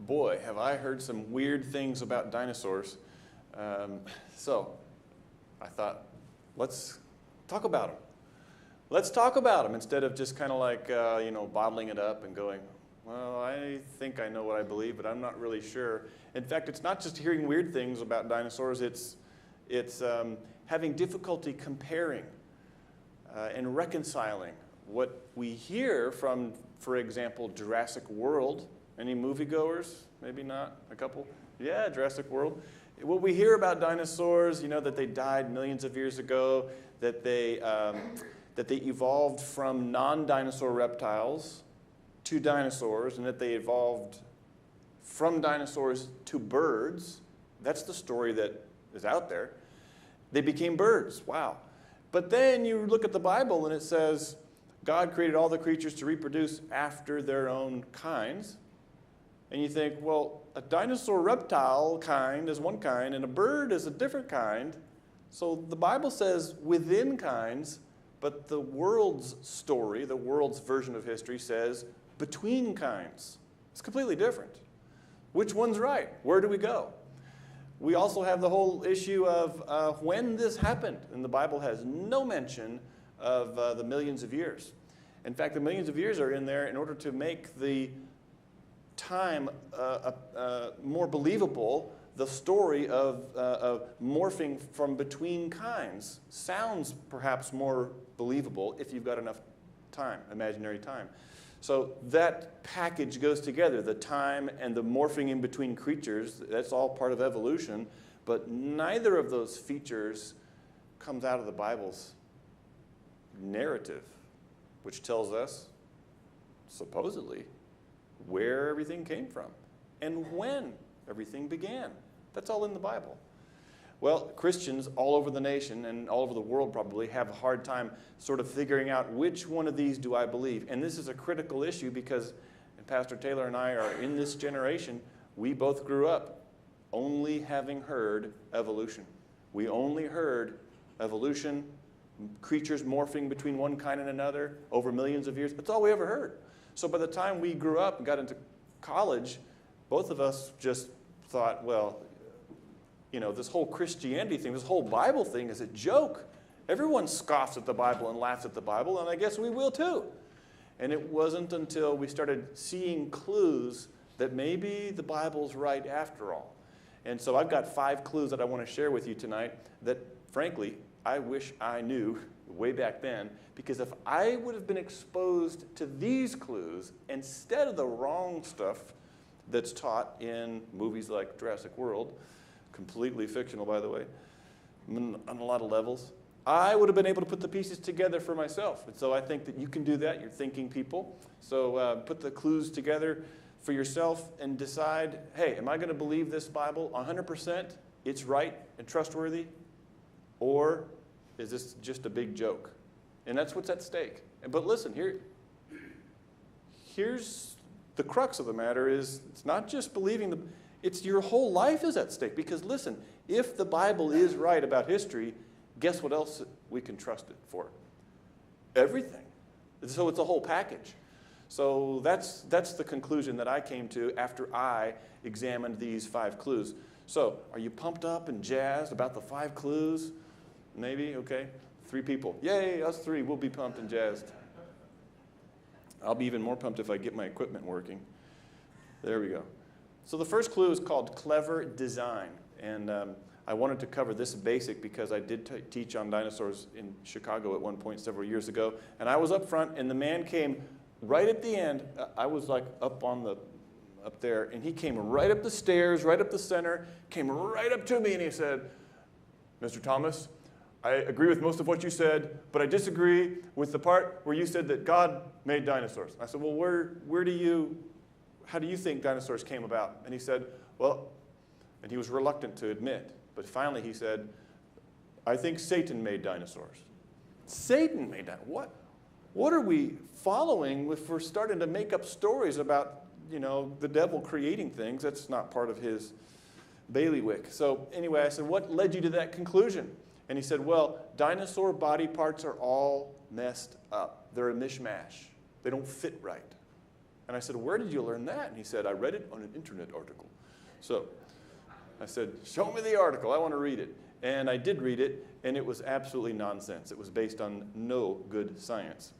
boy, have I heard some weird things about dinosaurs. So I thought, let's talk about them. Let's talk about them instead of just kind of like, bottling it up and going, well, I think I know what I believe, but I'm not really sure. In fact, it's not just hearing weird things about dinosaurs, it's having difficulty comparing and reconciling what we hear from, for example, Jurassic World. Any moviegoers? Maybe not? A couple? Yeah, Jurassic World. What we hear about dinosaurs, that they died millions of years ago, that they evolved from non-dinosaur reptiles to dinosaurs, and that they evolved from dinosaurs to birds. That's the story that is out there. They became birds. Wow. But then you look at the Bible and it says God created all the creatures to reproduce after their own kinds. And you think, well, a dinosaur reptile kind is one kind and a bird is a different kind. So the Bible says within kinds, but the world's story, the world's version of history says between kinds. It's completely different. Which one's right? Where do we go? We also have the whole issue of when this happened. And the Bible has no mention of the millions of years. In fact, the millions of years are in there in order to make the time more believable. The story of morphing from between kinds sounds perhaps more believable if you've got enough time, imaginary time. So that package goes together, the time and the morphing in between creatures. That's all part of evolution, but neither of those features comes out of the Bible's narrative, which tells us, supposedly, where everything came from and when everything began. That's all in the Bible. Well, Christians all over the nation and all over the world probably have a hard time sort of figuring out which one of these do I believe. And this is a critical issue because Pastor Taylor and I are in this generation. We both grew up only having heard evolution. We only heard evolution, creatures morphing between one kind and another over millions of years. That's all we ever heard. So by the time we grew up and got into college, both of us just thought, well, this whole Christianity thing, this whole Bible thing is a joke. Everyone scoffs at the Bible and laughs at the Bible, and I guess we will too. And it wasn't until we started seeing clues that maybe the Bible's right after all. And so I've got 5 clues that I want to share with you tonight that, frankly, I wish I knew way back then, because if I would have been exposed to these clues instead of the wrong stuff that's taught in movies like Jurassic World, completely fictional, by the way, on a lot of levels, I would have been able to put the pieces together for myself. And so I think that you can do that. You're thinking people. So put the clues together for yourself and decide, hey, am I going to believe this Bible 100%? It's right and trustworthy? Or is this just a big joke? And that's what's at stake. But listen, here's the crux of the matter is it's not just believing it's your whole life is at stake. Because listen, if the Bible is right about history, guess what else we can trust it for? Everything. So it's a whole package. So that's the conclusion that I came to after I examined these 5 clues. So are you pumped up and jazzed about the 5 clues? Maybe? Okay. 3 people. Yay, us 3. We'll be pumped and jazzed. I'll be even more pumped if I get my equipment working. There we go. So the first clue is called clever design. And I wanted to cover this basic because I did teach on dinosaurs in Chicago at one point several years ago. And I was up front, and the man came right at the end. I was like up there, and he came right up the stairs, right up the center, came right up to me, and he said, Mr. Thomas, I agree with most of what you said, but I disagree with the part where you said that God made dinosaurs. I said, well, how do you think dinosaurs came about? And he said, well, and he was reluctant to admit, but finally he said, I think Satan made dinosaurs. Satan made dinosaurs? What are we following if we're starting to make up stories about, the devil creating things? That's not part of his bailiwick. So anyway, I said, what led you to that conclusion? And he said, well, dinosaur body parts are all messed up. They're a mishmash. They don't fit right. And I said, where did you learn that? And he said, I read it on an internet article. So I said, show me the article. I want to read it. And I did read it, and it was absolutely nonsense. It was based on no good science.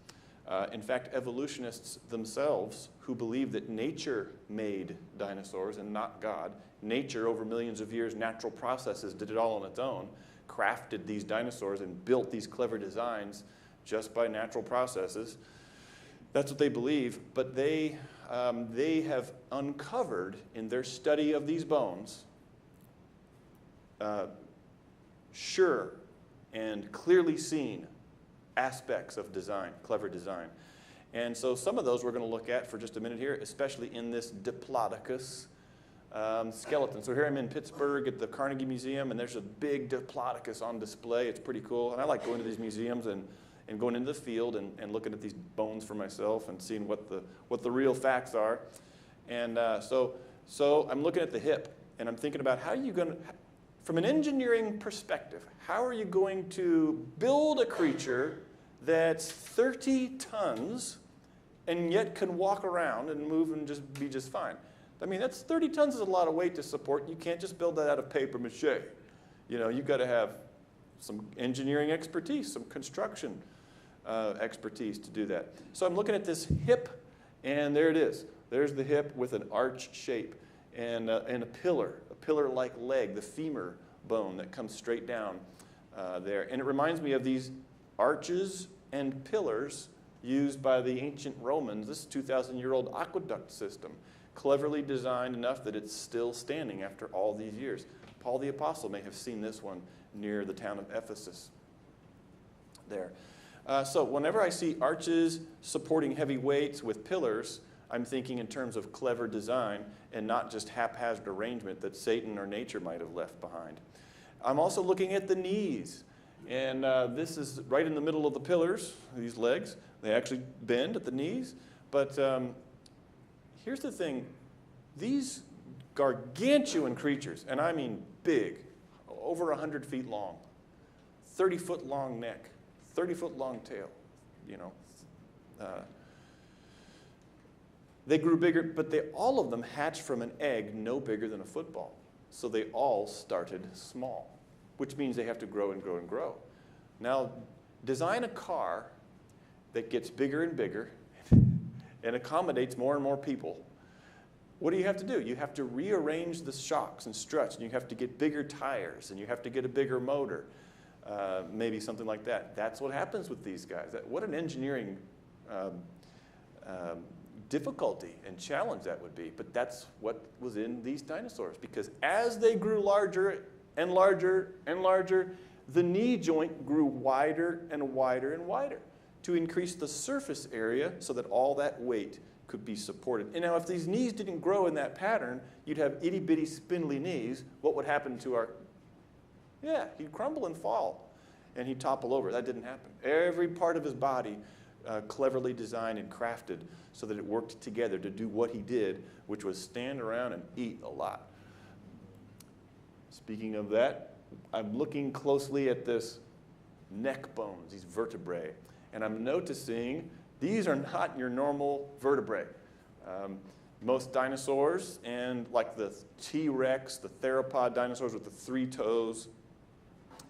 In fact, evolutionists themselves, who believe that nature made dinosaurs and not God, nature over millions of years, natural processes, did it all on its own, crafted these dinosaurs and built these clever designs just by natural processes. That's what they believe, but they have uncovered in their study of these bones sure and clearly seen aspects of design, clever design. And so some of those we're going to look at for just a minute here, especially in this Diplodocus skeleton. So here I'm in Pittsburgh at the Carnegie Museum, and there's a big Diplodocus on display. It's pretty cool. And I like going to these museums and going into the field and looking at these bones for myself and seeing what the real facts are. And so I'm looking at the hip, and I'm thinking about how are you going to, from an engineering perspective, how are you going to build a creature that's 30 tons and yet can walk around and move and just be just fine? I mean, that's 30 tons is a lot of weight to support. You can't just build that out of paper mache. You know, you've got to have some engineering expertise, some construction expertise to do that. So I'm looking at this hip, and there it is. There's the hip with an arch shape and a pillar-like leg, the femur bone that comes straight down there. And it reminds me of these arches and pillars used by the ancient Romans. This is a 2,000-year-old aqueduct system, cleverly designed enough that it's still standing after all these years. Paul the Apostle may have seen this one near the town of Ephesus there. So whenever I see arches supporting heavy weights with pillars, I'm thinking in terms of clever design and not just haphazard arrangement that Satan or nature might have left behind. I'm also looking at the knees. And this is right in the middle of the pillars, these legs. They actually bend at the knees. But here's the thing. These gargantuan creatures, and I mean big, over 100 feet long, 30-foot long neck, 30-foot long tail, you know. They grew bigger, but all of them hatched from an egg no bigger than a football. So they all started small, which means they have to grow and grow and grow. Now, design a car that gets bigger and bigger and accommodates more and more people. What do you have to do? You have to rearrange the shocks and struts, and you have to get bigger tires, and you have to get a bigger motor, maybe something like that. That's what happens with these guys. What an engineering difficulty and challenge that would be. But that's what was in these dinosaurs, because as they grew larger and larger and larger, the knee joint grew wider and wider and wider to increase the surface area so that all that weight could be supported. And now if these knees didn't grow in that pattern, you'd have itty-bitty spindly knees. What would happen to our, he'd crumble and fall, and he'd topple over. That didn't happen. Every part of his body cleverly designed and crafted so that it worked together to do what he did, which was stand around and eat a lot. Speaking of that, I'm looking closely at this neck bones, these vertebrae, and I'm noticing these are not your normal vertebrae. Most dinosaurs, and like the T-Rex, the theropod dinosaurs with the 3 toes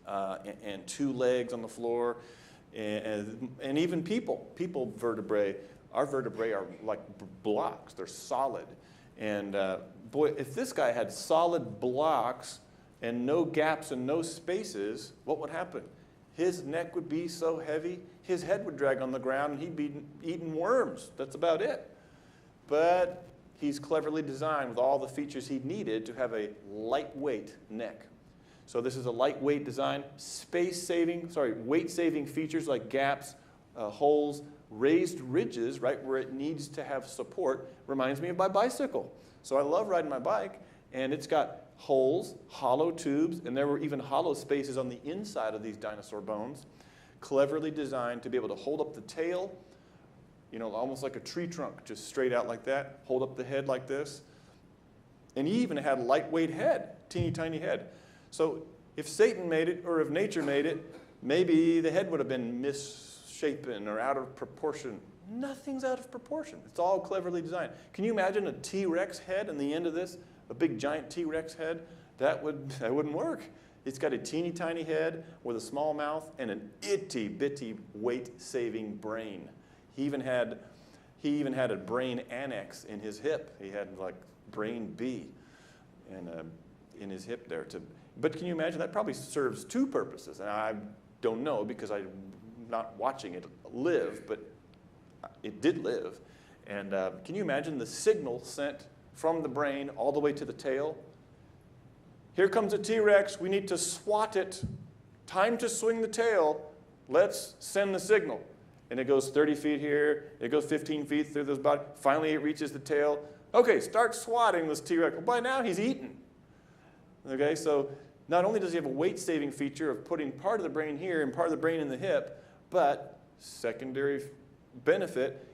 and 2 legs on the floor, and even people vertebrae, our vertebrae are like blocks. They're solid. And boy, if this guy had solid blocks and no gaps and no spaces, what would happen? His neck would be so heavy, his head would drag on the ground, and he'd be eating worms. That's about it. But he's cleverly designed with all the features he needed to have a lightweight neck. So this is a lightweight design, weight-saving features like gaps, holes, raised ridges, right where it needs to have support. Reminds me of my bicycle. So I love riding my bike, and it's got holes, hollow tubes, and there were even hollow spaces on the inside of these dinosaur bones, cleverly designed to be able to hold up the tail, you know, almost like a tree trunk, just straight out like that, hold up the head like this. And he even had a lightweight head, teeny tiny head. So if Satan made it, or if nature made it, maybe the head would have been misshapen or out of proportion, Nothing's out of proportion. It's all cleverly designed. Can you imagine a T-Rex head on the end of this? A big giant T-Rex head? That wouldn't work. It's got a teeny tiny head with a small mouth and an itty bitty weight-saving brain. He even had a brain annex in his hip. He had like brain B and in his hip there. But can you imagine? That probably serves two purposes. And I don't know because I'm not watching it live, but it did live. And can you imagine the signal sent from the brain all the way to the tail? Here comes a T-Rex. We need to swat it. Time to swing the tail. Let's send the signal. And it goes 30 feet here. It goes 15 feet through this body. Finally, it reaches the tail. Okay, start swatting this T-Rex. Well, by now, he's eaten. Okay, so not only does he have a weight-saving feature of putting part of the brain here and part of the brain in the hip, but secondary benefit,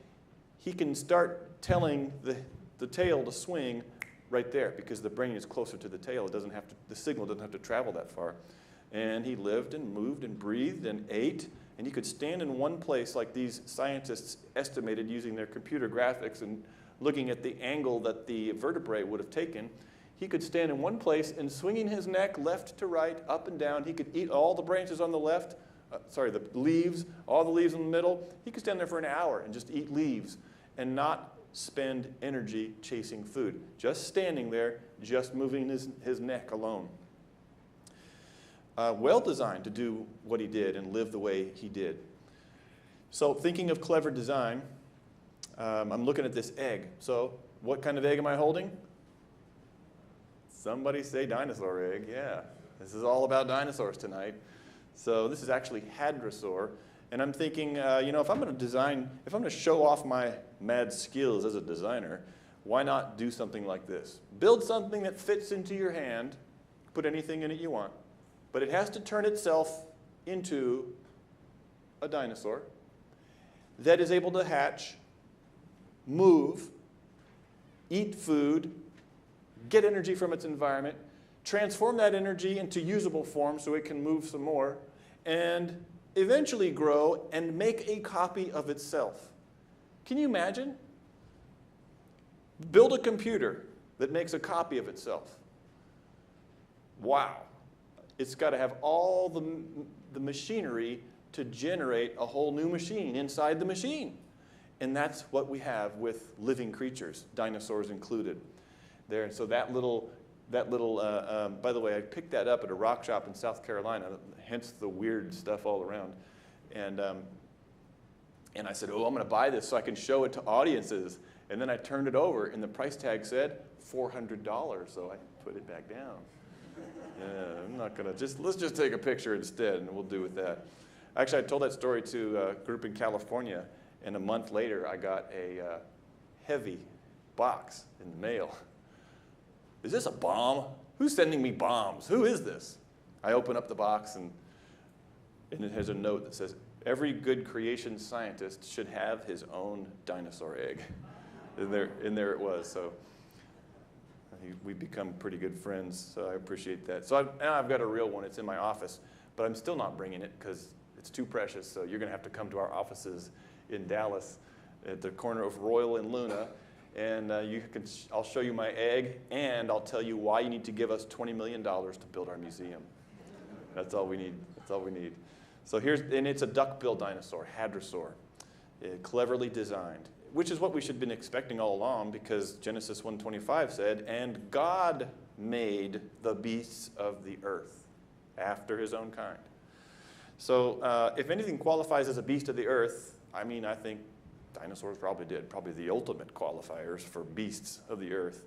he can start telling the tail to swing right there because the brain is closer to the tail. The signal doesn't have to travel that far. And he lived and moved and breathed and ate, and he could stand in one place like these scientists estimated using their computer graphics and looking at the angle that the vertebrae would have taken. He could stand in one place and swinging his neck left to right, up and down. He could eat all the branches on the left, the leaves, all the leaves in the middle. He could stand there for an hour and just eat leaves and not spend energy chasing food. Just standing there, just moving his neck alone. Well designed to do what he did and live the way he did. So thinking of clever design, I'm looking at this egg. So what kind of egg am I holding? Somebody say dinosaur egg. Yeah, this is all about dinosaurs tonight. So this is actually hadrosaur. And I'm thinking, if I'm going to show off my mad skills as a designer, why not do something like this? Build something that fits into your hand, put anything in it you want, but it has to turn itself into a dinosaur that is able to hatch, move, eat food, get energy from its environment, transform that energy into usable form so it can move some more, and eventually grow and make a copy of itself. Can you imagine? Build a computer that makes a copy of itself. Wow. It's got to have all the machinery to generate a whole new machine inside the machine. And that's what we have with living creatures, dinosaurs included. There, so that little, by the way, I picked that up at a rock shop in South Carolina, hence the weird stuff all around. And I said, oh, I'm going to buy this so I can show it to audiences. And then I turned it over, and the price tag said $400, so I put it back down. I'm not going to let's just take a picture instead, and we'll do with that. Actually, I told that story to a group in California, and a month later, I got a heavy box in the mail. Is this a bomb? Who's sending me bombs? Who is this? I open up the box, and it has a note that says, every good creation scientist should have his own dinosaur egg. And there it was. So we've become pretty good friends, so I appreciate that. So now I've got a real one. It's in my office, but I'm still not bringing it because it's too precious. So you're going to have to come to our offices in Dallas at the corner of Royal and Luna. And I'll show you my egg, and I'll tell you why you need to give us $20 million to build our museum. That's all we need. That's all we need. So and it's a duck-billed dinosaur, hadrosaur, cleverly designed, which is what we should have been expecting all along because Genesis 1:25 said, and God made the beasts of the earth after his own kind. So if anything qualifies as a beast of the earth, I think dinosaurs probably did, probably the ultimate qualifiers for beasts of the earth.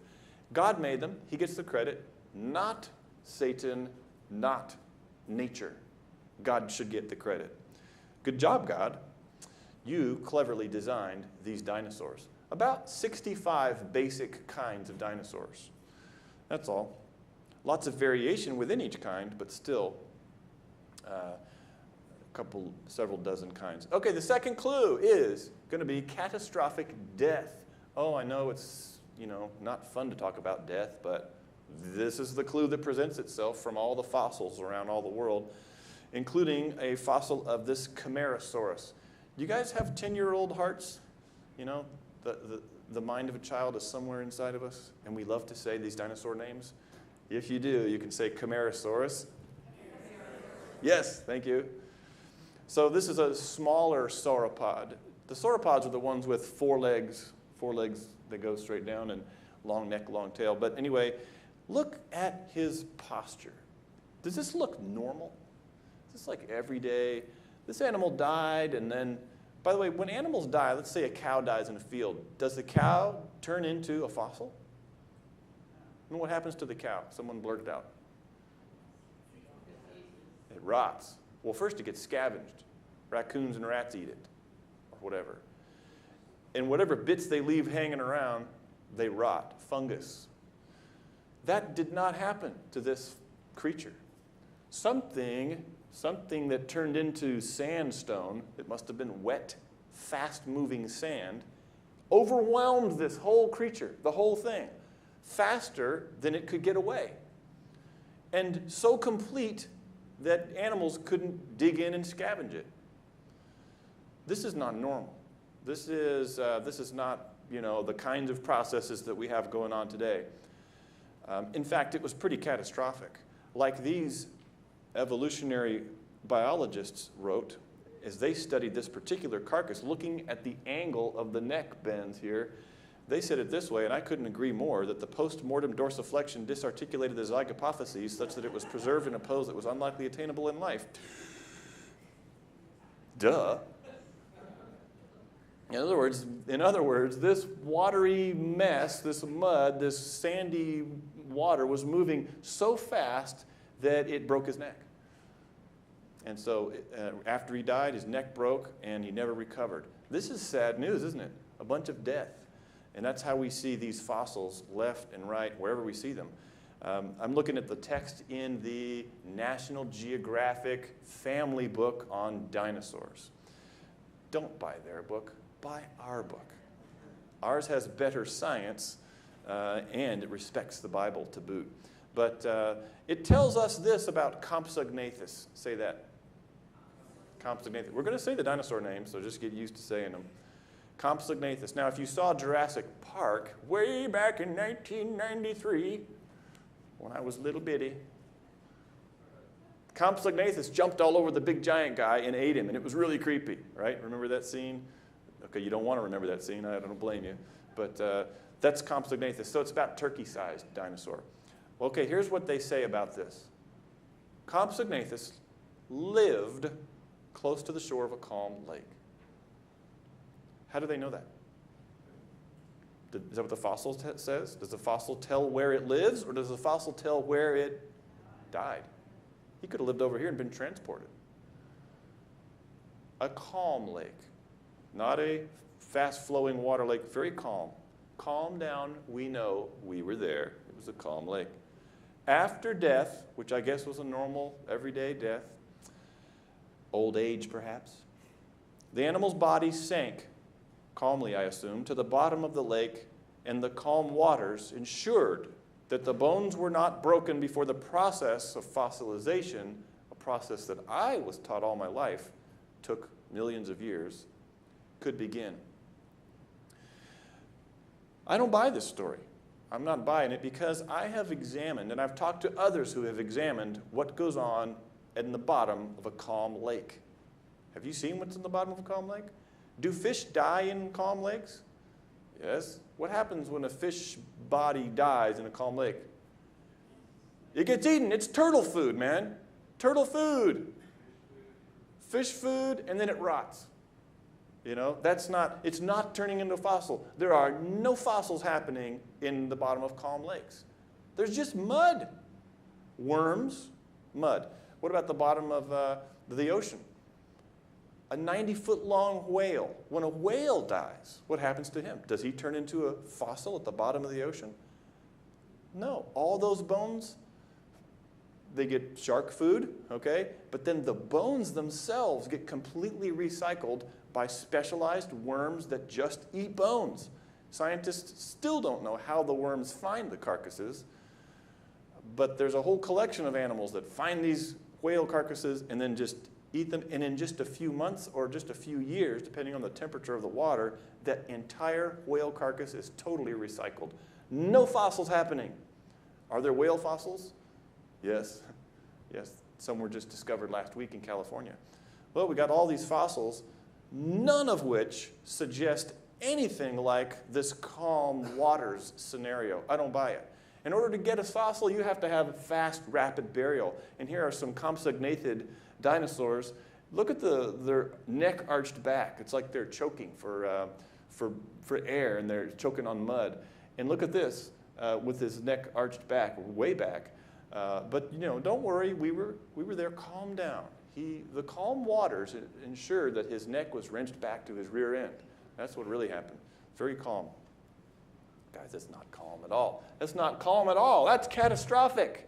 God made them. He gets the credit. Not Satan, not nature. God should get the credit. Good job, God. You cleverly designed these dinosaurs. About 65 basic kinds of dinosaurs. That's all. Lots of variation within each kind, but still several dozen kinds. Okay, the second clue is going to be catastrophic death. Oh, I know it's, not fun to talk about death, but this is the clue that presents itself from all the fossils around all the world, including a fossil of this Camarasaurus. Do you guys have 10-year-old hearts? You know, the mind of a child is somewhere inside of us, and we love to say these dinosaur names. If you do, you can say Camarasaurus. Yes, thank you. So this is a smaller sauropod. The sauropods are the ones with four legs that go straight down, and long neck, long tail. But anyway, look at his posture. Does this look normal? Is this like every day? This animal died, and then, by the way, when animals die, let's say a cow dies in a field, does the cow turn into a fossil? And what happens to the cow? Someone blurted out. It rots. Well, first it gets scavenged. Raccoons and rats eat it, or whatever. And whatever bits they leave hanging around, they rot. Fungus. That did not happen to this creature. Something that turned into sandstone, it must have been wet, fast-moving sand, overwhelmed this whole creature, the whole thing, faster than it could get away. And so complete that animals couldn't dig in and scavenge it. This is not normal. This is not, the kinds of processes that we have going on today. In fact, it was pretty catastrophic. Like these evolutionary biologists wrote, as they studied this particular carcass, looking at the angle of the neck bends here, they said it this way, and I couldn't agree more, that the post-mortem dorsiflexion disarticulated the zygapophyses such that it was preserved in a pose that was unlikely attainable in life. Duh. In other words, this watery mess, this mud, this sandy water was moving so fast that it broke his neck. And so after he died, his neck broke and he never recovered. This is sad news, isn't it? A bunch of death. And that's how we see these fossils left and right, wherever we see them. I'm looking at the text in the National Geographic family book on dinosaurs. Don't buy their book, buy our book. Ours has better science, and it respects the Bible to boot. But it tells us this about Compsognathus. Say that. Compsognathus. We're going to say the dinosaur names, so just get used to saying them. Compsognathus. Now, if you saw Jurassic Park way back in 1993, when I was little bitty, Compsognathus jumped all over the big giant guy and ate him, and it was really creepy, right? Remember that scene? Okay, you don't want to remember that scene. I don't blame you. But that's Compsognathus. So it's about turkey-sized dinosaur. Okay, here's what they say about this. Compsognathus lived close to the shore of a calm lake. How do they know that? Is that what the fossil says? Does the fossil tell where it lives, or does the fossil tell where it died? He could have lived over here and been transported. A calm lake, not a fast-flowing water lake, very calm. Calm down, we know we were there. It was a calm lake. After death, which I guess was a normal, everyday death, old age perhaps, the animal's body sank, calmly I assume, to the bottom of the lake, and the calm waters ensured that the bones were not broken before the process of fossilization, a process that I was taught all my life took millions of years, could begin. I don't buy this story. I'm not buying it because I have examined, and I've talked to others who have examined what goes on in the bottom of a calm lake. Have you seen what's in the bottom of a calm lake? Do fish die in calm lakes? Yes. What happens when a fish body dies in a calm lake? It gets eaten. It's turtle food, man. Turtle food. Fish food, and then it rots. It's not turning into a fossil. There are no fossils happening in the bottom of calm lakes. There's just mud. Worms, mud. What about the bottom of the ocean? A 90-foot-long whale. When a whale dies, what happens to him? Does he turn into a fossil at the bottom of the ocean? No. All those bones, they get shark food, okay? But then the bones themselves get completely recycled by specialized worms that just eat bones. Scientists still don't know how the worms find the carcasses, but there's a whole collection of animals that find these whale carcasses and then just eat them, and in just a few months or just a few years, depending on the temperature of the water, that entire whale carcass is totally recycled. No fossils happening. Are there whale fossils? Yes. Yes, some were just discovered last week in California. Well, we got all these fossils, none of which suggest anything like this calm waters scenario. I don't buy it. In order to get a fossil, you have to have fast, rapid burial. And here are some compsognathid dinosaurs. Look at their neck arched back. It's like they're choking for air, and they're choking on mud. And look at this with his neck arched back, way back. But you know, don't worry. We were there. Calm down. The calm waters ensured that his neck was wrenched back to his rear end. That's what really happened. Very calm. Guys, that's not calm at all. That's not calm at all. That's catastrophic.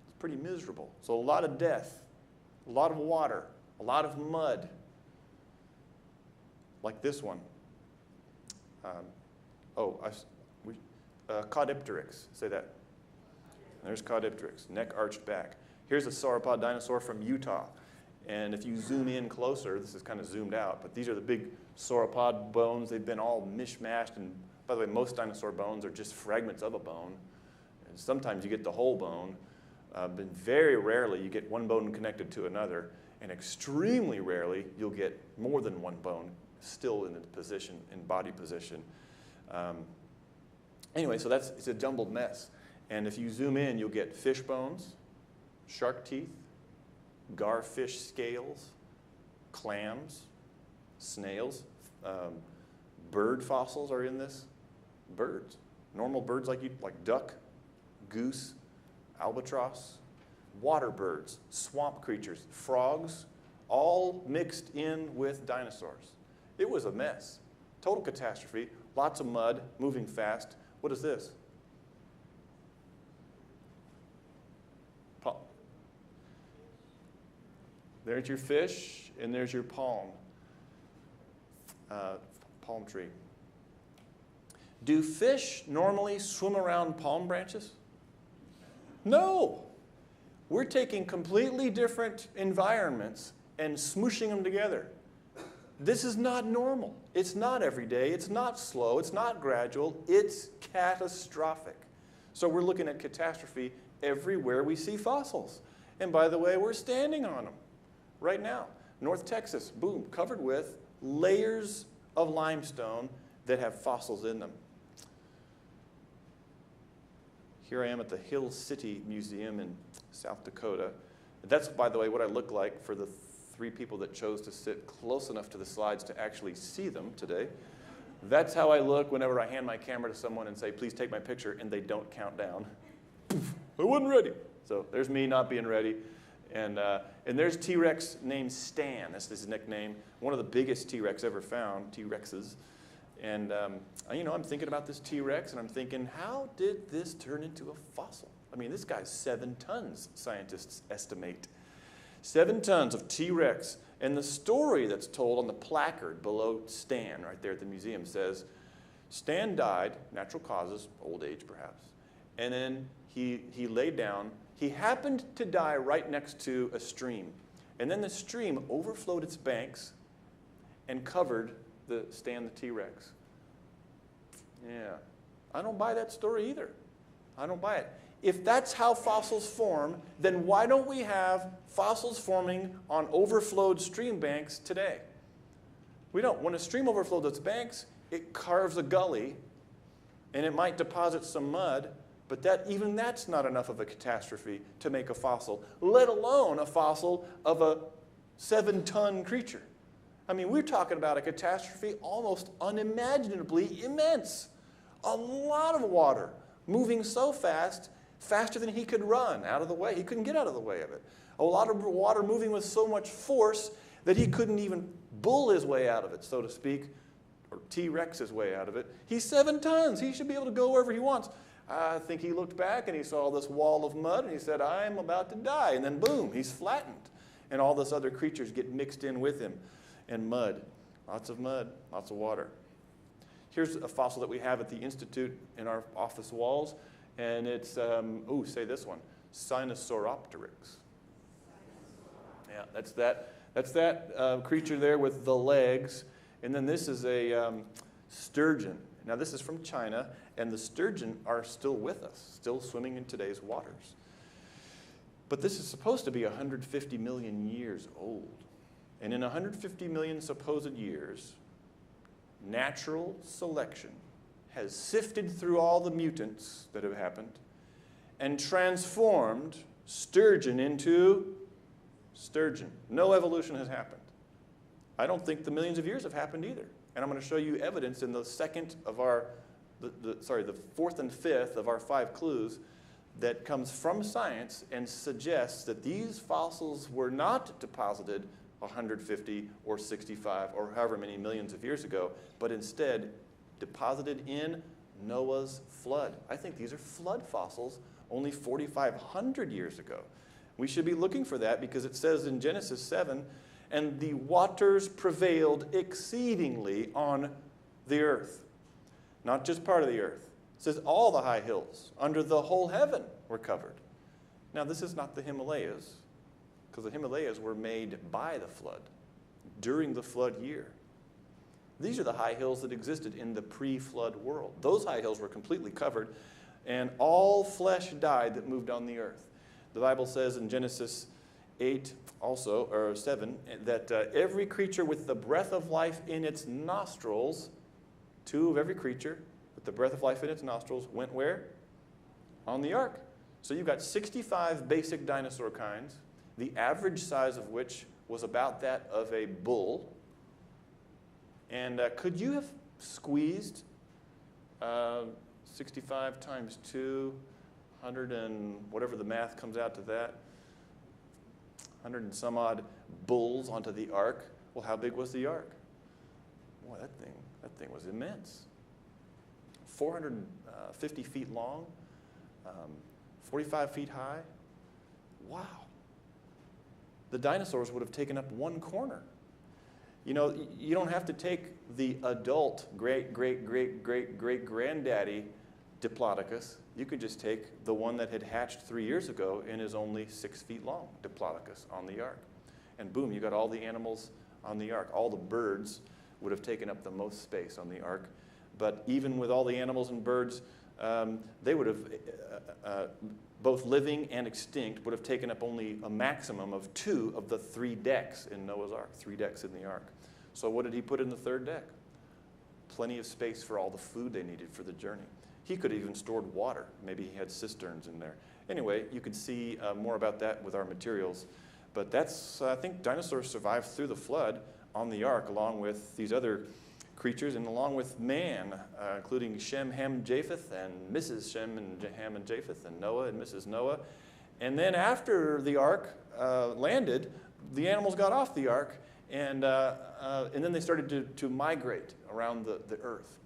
It's pretty miserable. So a lot of death, a lot of water, a lot of mud. Like this one. Caudipteryx. Say that. There's Caudipteryx, neck arched back. Here's a sauropod dinosaur from Utah. And if you zoom in closer, this is kind of zoomed out, but these are the big sauropod bones. They've been all mishmashed. And by the way, most dinosaur bones are just fragments of a bone. And sometimes you get the whole bone, but very rarely you get one bone connected to another. And extremely rarely you'll get more than one bone still in its position, in body position. Anyway, so it's a jumbled mess. And if you zoom in, you'll get fish bones, shark teeth, garfish scales, clams, snails. Bird fossils are in this. Birds. Normal birds like duck, goose, albatross, water birds, swamp creatures, frogs, all mixed in with dinosaurs. It was a mess. Total catastrophe. Lots of mud, moving fast. What is this? There's your fish, and there's your palm tree. Do fish normally swim around palm branches? No. We're taking completely different environments and smooshing them together. This is not normal. It's not every day. It's not slow. It's not gradual. It's catastrophic. So we're looking at catastrophe everywhere we see fossils. And by the way, we're standing on them right now. North Texas, boom, covered with layers of limestone that have fossils in them. Here I am at the Hill City Museum in South Dakota. That's, by the way, what I look like for the 3 people that chose to sit close enough to the slides to actually see them today. That's how I look whenever I hand my camera to someone and say, please take my picture, and they don't count down. I wasn't ready. So there's me not being ready. And there's T-Rex named Stan. That's his nickname. One of the biggest T-Rex ever found, T-Rexes. And you know, I'm thinking about this T-Rex, and I'm thinking, how did this turn into a fossil? I mean, this guy's 7 tons, scientists estimate. 7 tons of T-Rex. And the story that's told on the placard below Stan, right there at the museum, says, Stan died, natural causes, old age perhaps, and then he laid down. He happened to die right next to a stream. And then the stream overflowed its banks and covered Stan the T-Rex. Yeah, I don't buy that story either. I don't buy it. If that's how fossils form, then why don't we have fossils forming on overflowed stream banks today? We don't. When a stream overflows its banks, it carves a gully, and it might deposit some mud, but even that's not enough of a catastrophe to make a fossil, let alone a fossil of a 7-ton creature. I mean, we're talking about a catastrophe almost unimaginably immense. A lot of water moving so fast, faster than he could run out of the way. He couldn't get out of the way of it. A lot of water moving with so much force that he couldn't even bull his way out of it, so to speak, or T-Rex his way out of it. He's 7 tons. He should be able to go wherever he wants. I think he looked back and he saw this wall of mud and he said, I'm about to die. And then boom, he's flattened. And all those other creatures get mixed in with him. And mud, lots of water. Here's a fossil that we have at the Institute in our office walls. And it's, say this one, Sinosauropteryx. Yeah, that's that creature there with the legs. And then this is a sturgeon. Now this is from China, and the sturgeon are still with us, still swimming in today's waters. But this is supposed to be 150 million years old. And in 150 million supposed years, natural selection has sifted through all the mutants that have happened and transformed sturgeon into sturgeon. No evolution has happened. I don't think the millions of years have happened either. And I'm going to show you evidence in the fourth and fifth of our 5 clues that comes from science and suggests that these fossils were not deposited 150 or 65 or however many millions of years ago, but instead deposited in Noah's flood. I think these are flood fossils only 4,500 years ago. We should be looking for that because it says in Genesis 7, and the waters prevailed exceedingly on the earth. Not just part of the earth. It says all the high hills under the whole heaven were covered. Now this is not the Himalayas, because the Himalayas were made by the flood, during the flood year. These are the high hills that existed in the pre-flood world. Those high hills were completely covered, and all flesh died that moved on the earth. The Bible says in Genesis 8 also, or 7, that every creature with the breath of life in its nostrils, 2 of every creature with the breath of life in its nostrils, went where? On the ark. So you've got 65 basic dinosaur kinds, the average size of which was about that of a bull. And could you have squeezed 65 times 2, 100 and whatever the math comes out to that, 100 and some odd bulls onto the ark? Well, how big was the ark? Boy, that thing was immense. 450 feet long, 45 feet high. Wow. The dinosaurs would have taken up 1 corner. You know, you don't have to take the adult great-great-great-great-great-granddaddy Diplodocus. You could just take the one that had hatched 3 years ago and is only 6 feet long, Diplodocus, on the ark. And boom, you got all the animals on the ark. All the birds would have taken up the most space on the ark. But even with all the animals and birds, they would have, both living and extinct, would have taken up only a maximum of 2 of the 3 decks in Noah's ark, 3 decks in the ark. So what did he put in the 3rd deck? Plenty of space for all the food they needed for the journey. He could have even stored water. Maybe he had cisterns in there. Anyway, you could see more about that with our materials. But that's, I think dinosaurs survived through the flood on the ark along with these other creatures and along with man, including Shem, Ham, Japheth, and Mrs. Shem and Ham and Japheth, and Noah and Mrs. Noah. And then after the ark landed, the animals got off the ark, and then they started to migrate around the earth.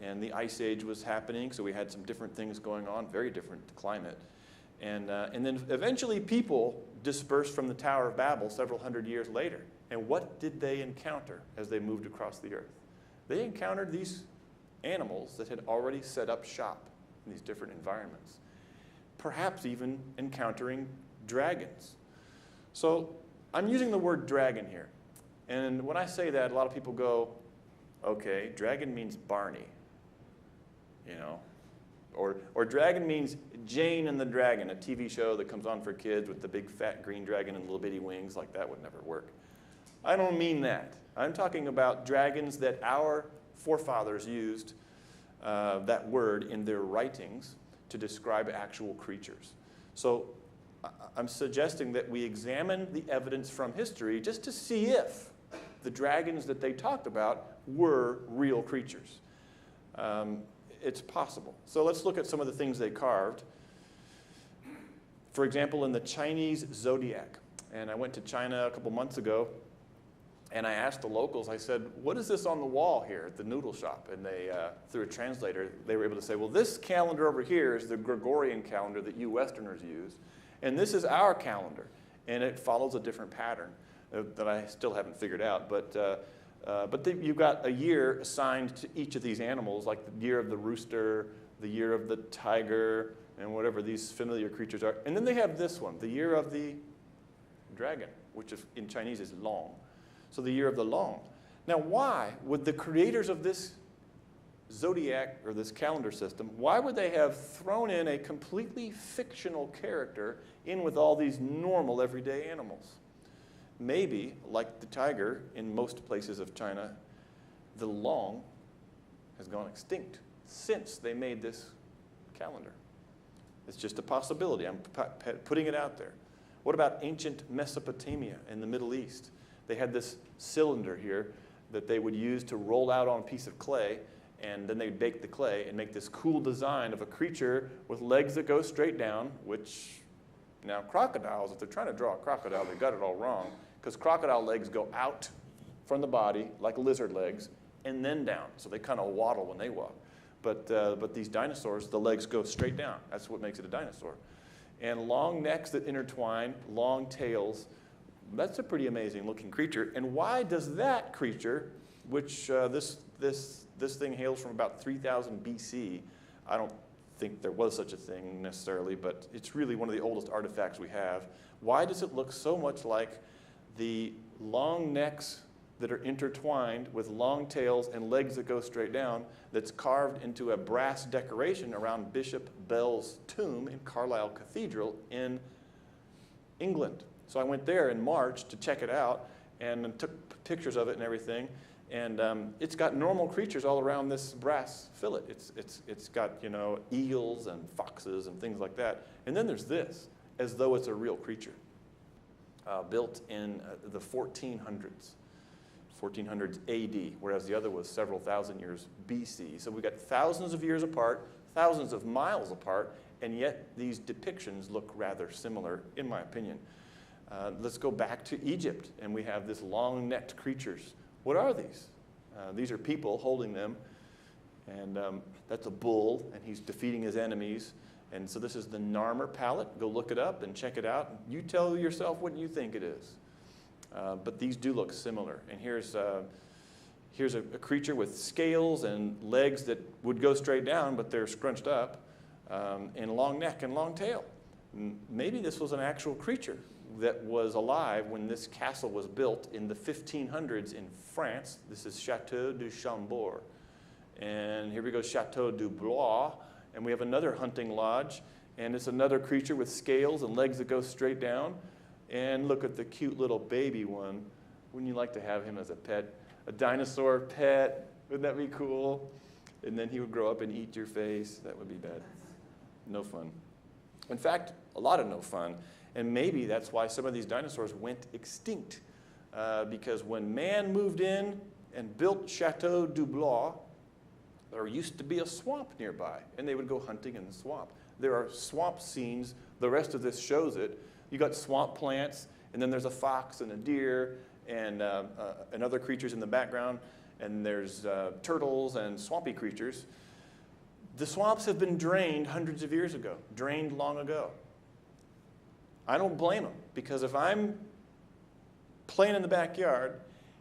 And the ice age was happening, so we had some different things going on, very different climate. And then eventually people dispersed from the Tower of Babel several hundred years later. And what did they encounter as they moved across the earth? They encountered these animals that had already set up shop in these different environments, perhaps even encountering dragons. So I'm using the word dragon here. And when I say that, a lot of people go, okay, dragon means Barney, you know. Or dragon means Jane and the Dragon, a TV show that comes on for kids with the big fat green dragon and little bitty wings. Like, that would never work. I don't mean that. I'm talking about dragons that our forefathers used that word in their writings to describe actual creatures. So I'm suggesting that we examine the evidence from history just to see if the dragons that they talked about were real creatures. It's possible. So let's look at some of the things they carved. For example, in the Chinese zodiac. And I went to China a couple months ago, and I asked the locals, I said, what is this on the wall here at the noodle shop? And they, through a translator, they were able to say, well, this calendar over here is the Gregorian calendar that you Westerners use, and this is our calendar. And it follows a different pattern that I still haven't figured out. But you've got a year assigned to each of these animals, like the year of the rooster, the year of the tiger, and whatever these familiar creatures are. And then they have this one, the year of the dragon. which in Chinese is long. So the year of the long. Now why would the creators of this zodiac or this calendar system, why would they have thrown in a completely fictional character in with all these normal everyday animals? Maybe, like the tiger in most places of China, the long has gone extinct since they made this calendar. It's just a possibility. I'm putting it out there. What about ancient Mesopotamia in the Middle East? They had this cylinder here that they would use to roll out on a piece of clay, and then they'd bake the clay and make this cool design of a creature with legs that go straight down, which now crocodiles, if they're trying to draw a crocodile, they got it all wrong, because crocodile legs go out from the body like lizard legs and then down, so they kind of waddle when they walk. But these dinosaurs, the legs go straight down. That's what makes it a dinosaur. And long necks that intertwine, long tails. That's a pretty amazing looking creature. And why does that creature, which this thing hails from about 3000 BC, I don't think there was such a thing necessarily, but it's really one of the oldest artifacts we have. Why does it look so much like the long necks that are intertwined with long tails and legs that go straight down, that's carved into a brass decoration around Bishop Bell's tomb in Carlisle Cathedral in England? So I went there in March to check it out and took pictures of it and everything. And it's got normal creatures all around this brass fillet. It's got, you know, eagles and foxes and things like that. And then there's this, as though it's a real creature, built in the 1400s. 1400s AD, whereas the other was several thousand years BC. So we got thousands of years apart, thousands of miles apart, and yet these depictions look rather similar, in my opinion. Let's go back to Egypt, and we have this long-necked creatures. What are these? These are people holding them, and that's a bull, and he's defeating his enemies. And so this is the Narmer palette. Go look it up and check it out. You tell yourself what you think it is. But these do look similar. And here's a creature with scales and legs that would go straight down, but they're scrunched up, and a long neck and long tail. Maybe this was an actual creature that was alive when this castle was built in the 1500s in France. This is Chateau du Chambord. And here we go, Chateau du Blois. And we have another hunting lodge. And it's another creature with scales and legs that go straight down. And look at the cute little baby one. Wouldn't you like to have him as a pet? A dinosaur pet? Wouldn't that be cool? And then he would grow up and eat your face. That would be bad. No fun. In fact, a lot of no fun. And maybe that's why some of these dinosaurs went extinct. Because when man moved in and built Chateau du Blois, there used to be a swamp nearby. And they would go hunting in the swamp. There are swamp scenes. The rest of this shows it. You got swamp plants, and then there's a fox and a deer and other creatures in the background, and there's turtles and swampy creatures. The swamps have been drained hundreds of years ago, drained long ago. I don't blame them, because if I'm playing in the backyard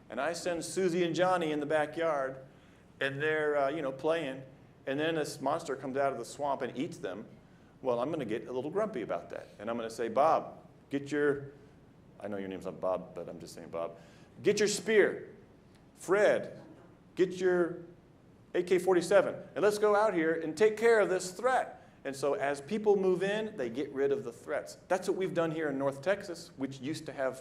and I send Susie and Johnny in the backyard and they're playing, and then this monster comes out of the swamp and eats them, well, I'm going to get a little grumpy about that. And I'm going to say, Bob, get your, I know your name's not Bob, but I'm just saying Bob. Get your spear. Fred, get your AK-47. And let's go out here and take care of this threat. And so as people move in, they get rid of the threats. That's what we've done here in North Texas, which used to have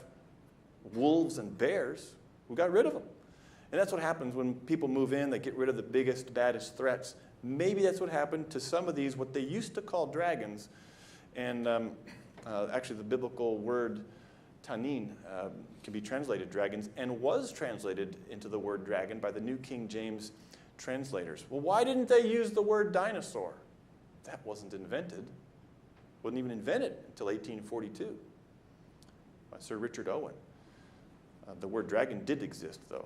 wolves and bears. We got rid of them. And that's what happens when people move in, they get rid of the biggest, baddest threats. Maybe that's what happened to some of these, what they used to call dragons. And actually the biblical word tanin can be translated dragons, and was translated into the word dragon by the New King James translators. Well, why didn't they use the word dinosaur? That wasn't invented. Wasn't even invented until 1842 by Sir Richard Owen. The word dragon did exist, though.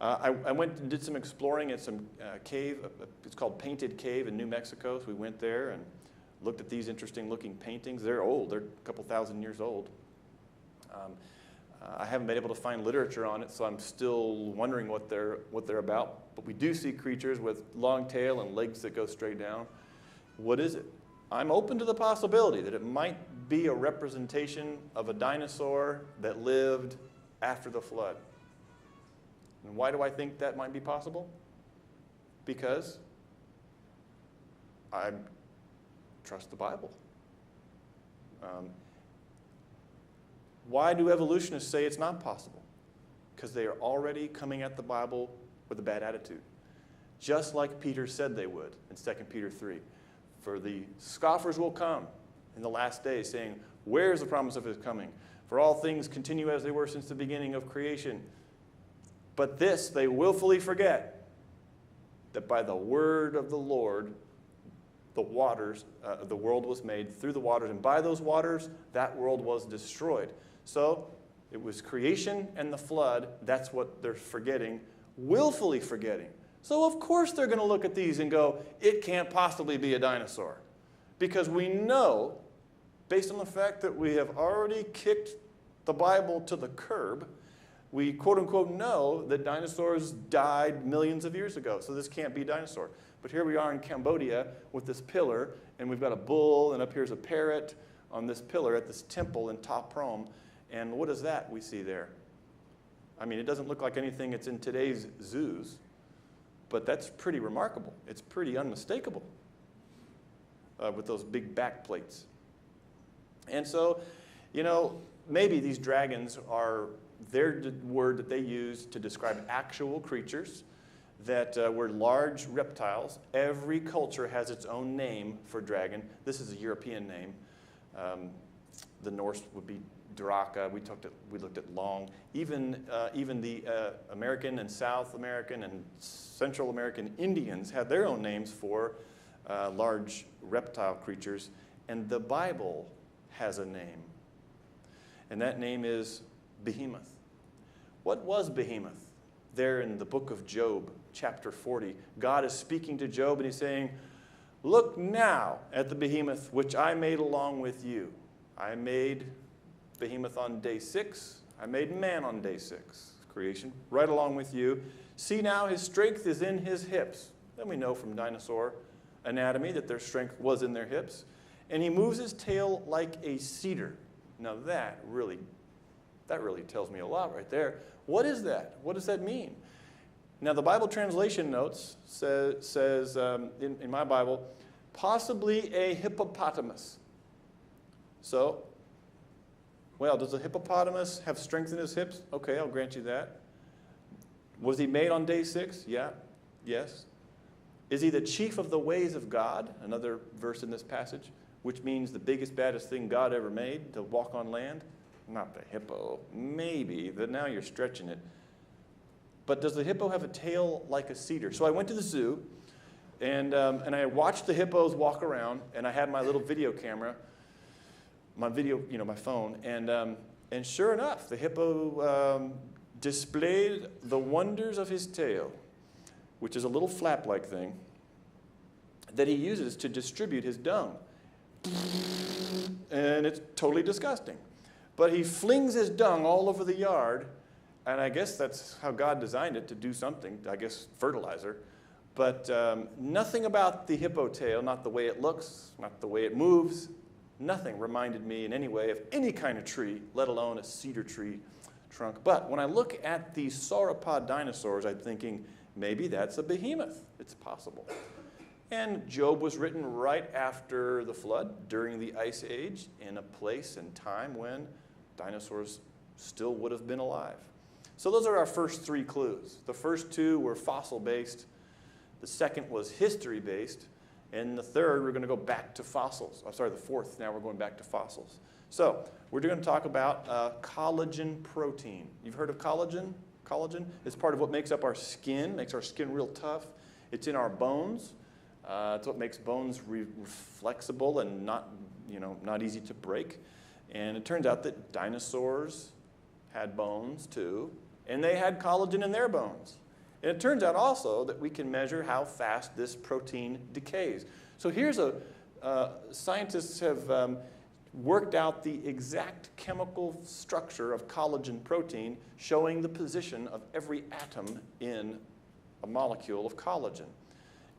I went and did some exploring at some cave. It's called Painted Cave in New Mexico. So we went there and looked at these interesting looking paintings. They're old. They're a couple thousand years old. I haven't been able to find literature on it, so I'm still wondering what they're about. But we do see creatures with long tail and legs that go straight down. What is it? I'm open to the possibility that it might be a representation of a dinosaur that lived after the flood. And why do I think that might be possible? Because I trust the Bible. Why do evolutionists say it's not possible? Because they are already coming at the Bible with a bad attitude. Just like Peter said they would in 2 Peter 3. For the scoffers will come in the last days, saying, where is the promise of his coming? For all things continue as they were since the beginning of creation. But this they willfully forget, that by the word of the Lord, the world was made through the waters, and by those waters, that world was destroyed. So it was creation and the flood. That's what they're forgetting, willfully forgetting. So of course they're going to look at these and go, it can't possibly be a dinosaur. Because we know, based on the fact that we have already kicked the Bible to the curb, we quote-unquote know that dinosaurs died millions of years ago. So this can't be a dinosaur. But here we are in Cambodia with this pillar, and we've got a bull, and up here's a parrot on this pillar at this temple in Ta Prohm. And what is that we see there? I mean, it doesn't look like anything that's in today's zoos, but that's pretty remarkable. It's pretty unmistakable with those big back plates. And so, you know, maybe these dragons are their word that they use to describe actual creatures that were large reptiles. Every culture has its own name for dragon. This is a European name. The Norse would be Draka. We looked at long. Even the American and South American and Central American Indians had their own names for large reptile creatures. And the Bible has a name. And that name is Behemoth. What was Behemoth? There in the book of Job, chapter 40, God is speaking to Job and he's saying, look now at the behemoth which I made along with you. I made behemoth on day 6. I made man on day 6. Creation, right along with you. See now his strength is in his hips. Then we know from dinosaur anatomy that their strength was in their hips. And he moves his tail like a cedar. Now that really tells me a lot right there. What is that? What does that mean? Now the Bible translation notes says in my Bible, possibly a hippopotamus. So, well, does a hippopotamus have strength in his hips? Okay, I'll grant you that. Was he made on day 6? Yeah. Yes. Is he the chief of the ways of God? Another verse in this passage, which means the biggest, baddest thing God ever made to walk on land? Not the hippo. Maybe, but now you're stretching it. But does the hippo have a tail like a cedar? So I went to the zoo, and I watched the hippos walk around, and I had my little video camera, my phone, and sure enough, the hippo displayed the wonders of his tail, which is a little flap-like thing that he uses to distribute his dung. And it's totally disgusting. But he flings his dung all over the yard, and I guess that's how God designed it, to do something, I guess fertilizer. But nothing about the hippo tail, not the way it looks, not the way it moves, nothing reminded me in any way of any kind of tree, let alone a cedar tree trunk. But when I look at these sauropod dinosaurs, I'm thinking, maybe that's a behemoth. It's possible. And Job was written right after the flood, during the Ice Age, in a place and time when dinosaurs still would have been alive. So those are our first 3 clues. The first 2 were fossil-based. The second was history-based. And the third, we're going to go back to fossils. I'm sorry, the fourth, now we're going back to fossils. So we're going to talk about collagen protein. You've heard of collagen? Collagen is part of what makes up our skin, makes our skin real tough. It's in our bones. It's what makes bones flexible and not easy to break. And it turns out that dinosaurs had bones too, and they had collagen in their bones. And it turns out also that we can measure how fast this protein decays. So here's scientists have worked out the exact chemical structure of collagen protein, showing the position of every atom in a molecule of collagen.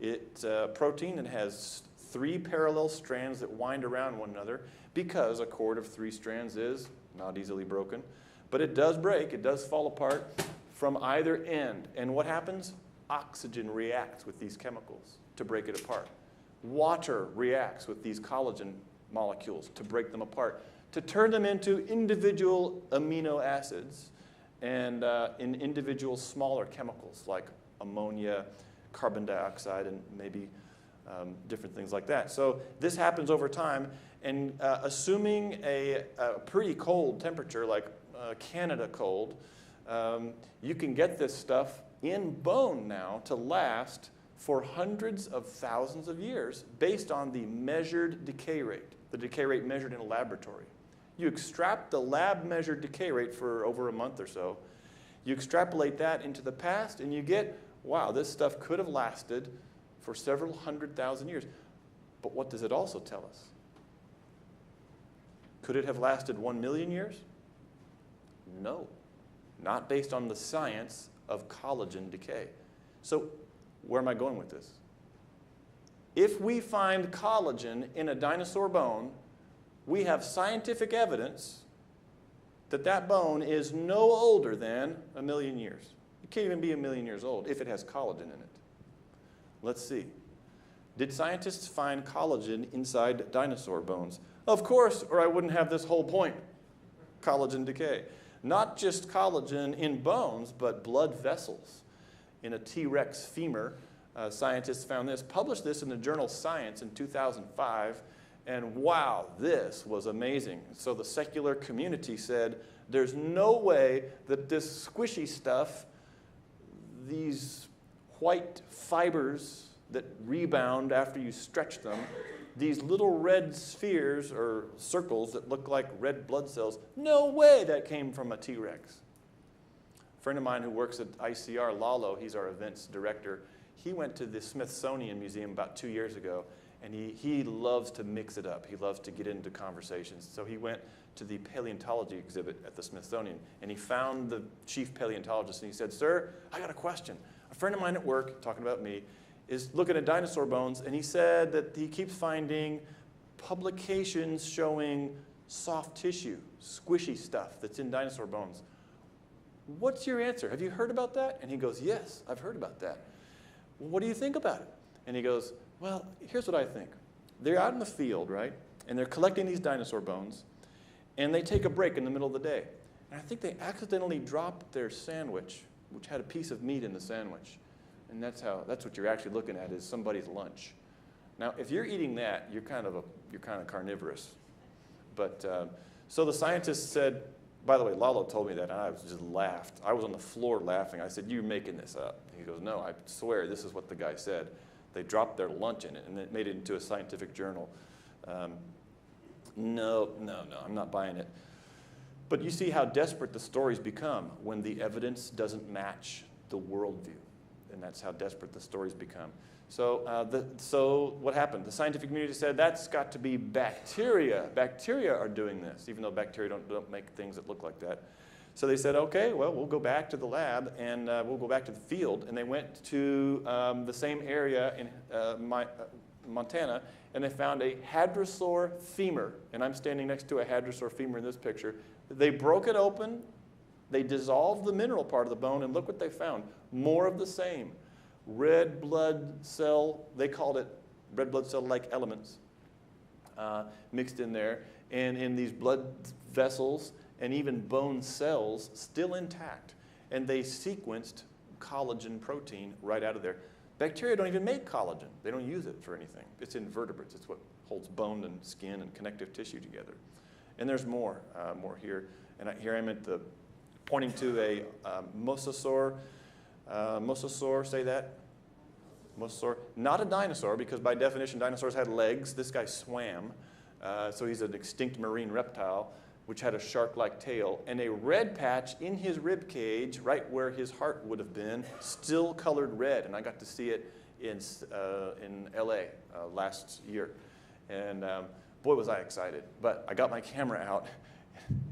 It's a protein that has 3 parallel strands that wind around one another, because a cord of 3 strands is not easily broken. But it does break, it does fall apart from either end. And what happens? Oxygen reacts with these chemicals to break it apart. Water reacts with these collagen molecules to break them apart, to turn them into individual amino acids and in individual smaller chemicals like ammonia, carbon dioxide, and maybe different things like that. So this happens over time, and assuming a pretty cold temperature like Canada cold, you can get this stuff in bone now to last for hundreds of thousands of years based on the measured decay rate, the decay rate measured in a laboratory. You extract the lab measured decay rate for over a month or so, you extrapolate that into the past, and you get, wow, this stuff could have lasted for several 100,000 years. But what does it also tell us? Could it have lasted 1 million years? No, not based on the science of collagen decay. So where am I going with this? If we find collagen in a dinosaur bone, we have scientific evidence that that bone is no older than 1 million years. It can't even be 1 million years old if it has collagen in it. Let's see. Did scientists find collagen inside dinosaur bones? Of course, or I wouldn't have this whole point. Collagen decay. Not just collagen in bones, but blood vessels. In a T-Rex femur, scientists found this, published this in the journal Science in 2005, and wow, this was amazing. So the secular community said, there's no way that this squishy stuff, these white fibers that rebound after you stretch them, these little red spheres or circles that look like red blood cells, no way that came from a T-Rex. A friend of mine who works at ICR, Lalo, he's our events director, he went to the Smithsonian Museum about 2 years ago, and he loves to mix it up. He loves to get into conversations. So he went to the paleontology exhibit at the Smithsonian, and he found the chief paleontologist, and he said, "Sir, I got a question. A friend of mine at work, talking about me, is looking at dinosaur bones, and he said that he keeps finding publications showing soft tissue, squishy stuff that's in dinosaur bones. What's your answer? Have you heard about that?" And he goes, "Yes, I've heard about that." "What do you think about it?" And he goes, "Well, here's what I think. They're out in the field, right? And they're collecting these dinosaur bones, and they take a break in the middle of the day. And I think they accidentally dropped their sandwich, which had a piece of meat in the sandwich. And that's what you're actually looking at, is somebody's lunch. Now, if you're eating that, you're kind of carnivorous. But so the scientists said, by the way, Lalo told me that, and I just laughed. I was on the floor laughing. I said, "You're making this up." He goes, "No, I swear this is what the guy said. They dropped their lunch in it, and it made it into a scientific journal." No, I'm not buying it. But you see how desperate the stories become when the evidence doesn't match the worldview. And that's how desperate the stories become. So what happened? The scientific community said, that's got to be bacteria. Bacteria are doing this, even though bacteria don't make things that look like that. So they said, okay, well, we'll go back to the lab, and we'll go back to the field. And they went to the same area in Montana, and they found a hadrosaur femur. And I'm standing next to a hadrosaur femur in this picture. They broke it open. They dissolved the mineral part of the bone, and look what they found. More of the same. Red blood cell, they called it red blood cell-like elements mixed in there. And in these blood vessels and even bone cells still intact. And they sequenced collagen protein right out of there. Bacteria don't even make collagen. They don't use it for anything. It's in vertebrates. It's what holds bone and skin and connective tissue together. And there's more here. And here I'm at the pointing to a mosasaur. Mosasaur, say that? Mosasaur. Not a dinosaur, because by definition dinosaurs had legs. This guy swam. So he's an extinct marine reptile, which had a shark-like tail, and a red patch in his rib cage, right where his heart would have been, still colored red. And I got to see it in LA last year. And boy, was I excited. But I got my camera out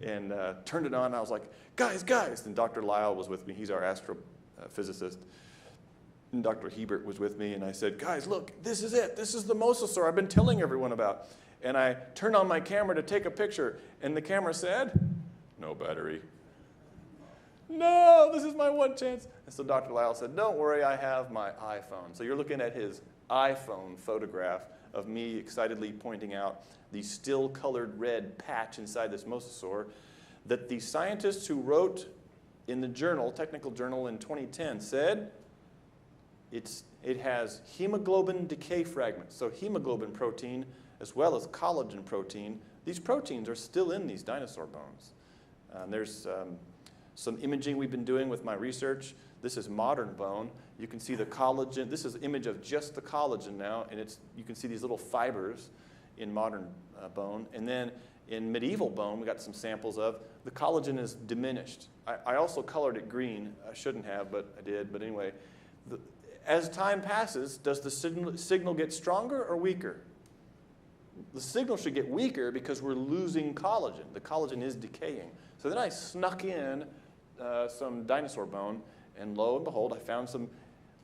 and turned it on. And I was like, guys. And Dr. Lyle was with me. He's our astrophysicist. And Dr. Hebert was with me, and I said, guys, look, this is it. This is the mosasaur I've been telling everyone about. And I turned on my camera to take a picture, and the camera said, no battery. No, this is my one chance. And so Dr. Lyle said, don't worry, I have my iPhone. So you're looking at his iPhone photograph of me excitedly pointing out the still colored red patch inside this mosasaur that the scientists who wrote in the journal, technical journal in 2010, said it has hemoglobin decay fragments. So hemoglobin protein as well as collagen protein. These proteins are still in these dinosaur bones. There's some imaging we've been doing with my research. This is modern bone. You can see the collagen. This is an image of just the collagen now, and you can see these little fibers in modern bone. And then in medieval bone, we got some samples of, the collagen is diminished. I also colored it green. I shouldn't have, but I did. But anyway, as time passes, does the signal get stronger or weaker? The signal should get weaker because we're losing collagen. The collagen is decaying. So then I snuck in some dinosaur bone, and lo and behold, I found some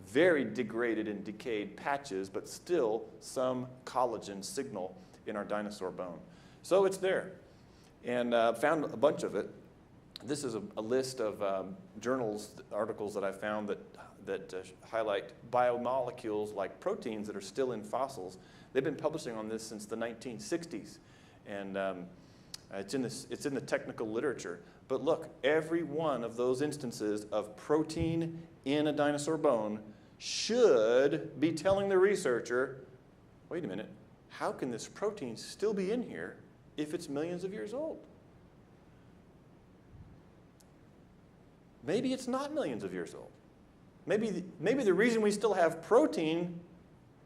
very degraded and decayed patches, but still some collagen signal in our dinosaur bone. So it's there. And found a bunch of it. This is a list of journals, articles that I found that highlight biomolecules like proteins that are still in fossils. They've been publishing on this since the 1960s, and it's in the technical literature. But look, every one of those instances of protein in a dinosaur bone should be telling the researcher, wait a minute, how can this protein still be in here if it's millions of years old? Maybe it's not millions of years old. Maybe the reason we still have protein,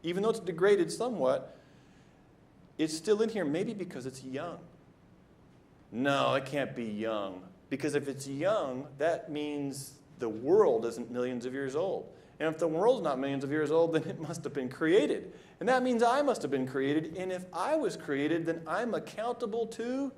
even though it's degraded somewhat, it's still in here, maybe because it's young. No, it can't be young. Because if it's young, that means the world isn't millions of years old. And if the world's not millions of years old, then it must have been created. And that means I must have been created. And if I was created, then I'm accountable to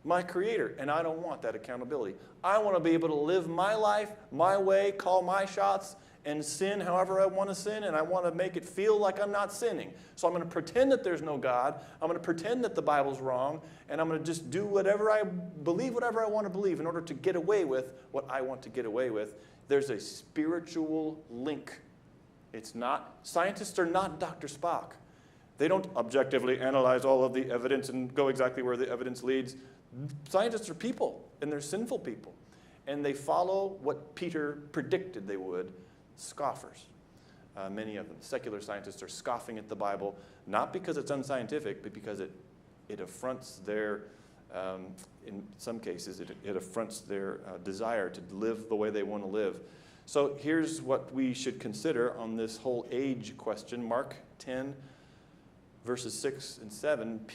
my Creator. And I don't want that accountability. I want to be able to live my life, my way, call my shots, and sin however I want to sin, and I want to make it feel like I'm not sinning. So I'm going to pretend that there's no God. I'm going to pretend that the Bible's wrong, and I'm going to just do whatever I believe, whatever I want to believe in order to get away with what I want to get away with. There's a spiritual link. It's not, scientists are not Dr. Spock. They don't objectively analyze all of the evidence and go exactly where the evidence leads. Scientists are people, and they're sinful people. And they follow what Peter predicted they would. Scoffers. Many of them, secular scientists, are scoffing at the Bible, not because it's unscientific, but because it affronts their, in some cases, it affronts their desire to live the way they want to live. So here's what we should consider on this whole age question. Mark 10, verses 6 and 7.